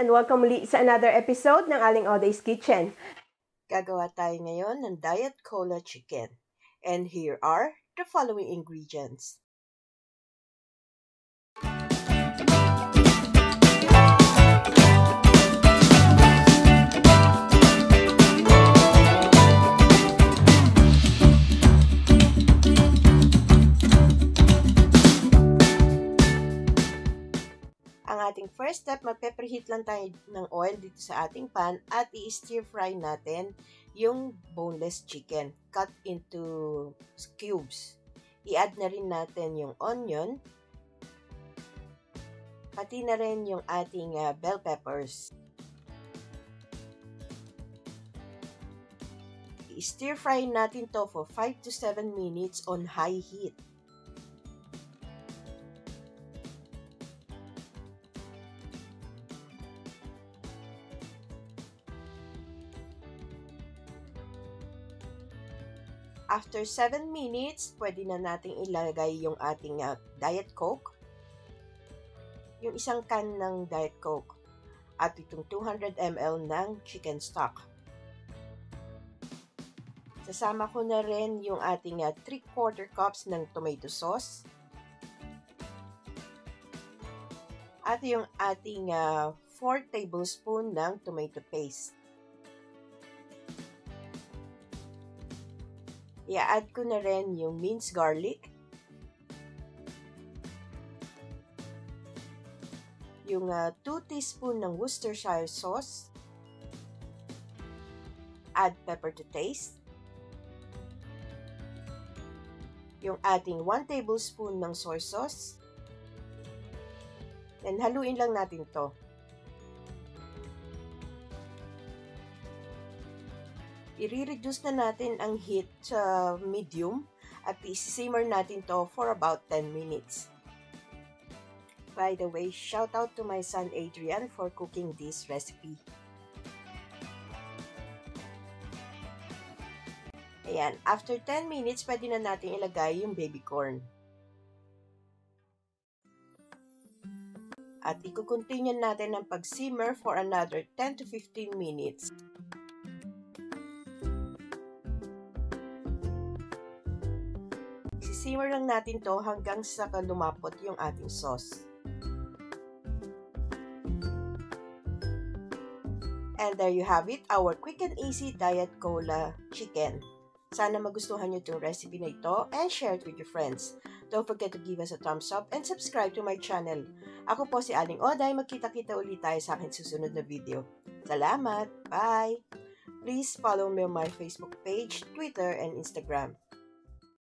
and welcome muli sa another episode ng Aling Oday's Kitchen. Gagawa tayo ngayon ng Diet Cola Chicken. And here are the following ingredients. Ang ating first step, magpe-preheat lang tayo ng oil dito sa ating pan at i-stir fry natin yung boneless chicken cut into cubes. I-add na rin natin yung onion, pati na rin yung ating bell peppers. I-stir fry natin to for 5 to 7 minutes on high heat. After 7 minutes, pwede na nating ilagay yung ating Diet Coke. Yung isang can ng Diet Coke. At itong 200 ml ng chicken stock. Sasama ko na rin yung ating 3/4 cups ng tomato sauce. At yung ating 4 tablespoon ng tomato paste. I-add ko na rin yung minced garlic, yung 2 teaspoon ng Worcestershire sauce, add pepper to taste, yung ating 1 tablespoon ng soy sauce, then haluin lang natin to. I-reduce na natin ang heat sa medium at i-simmer natin to for about 10 minutes. By the way, shout out to my son Adrian for cooking this recipe. Ayan, after 10 minutes, pwede na natin ilagay yung baby corn. At i-continue natin ang pag-simmer for another 10 to 15 minutes. Simmer lang natin to hanggang sa lumapot yung ating sauce. And there you have it, our quick and easy Diet Cola Chicken. Sana magustuhan nyo itong recipe na ito and share it with your friends. Don't forget to give us a thumbs up and subscribe to my channel. Ako po si Aling Oday, magkita-kita ulit tayo sa aking susunod na video. Salamat! Bye! Please follow me on my Facebook page, Twitter, and Instagram.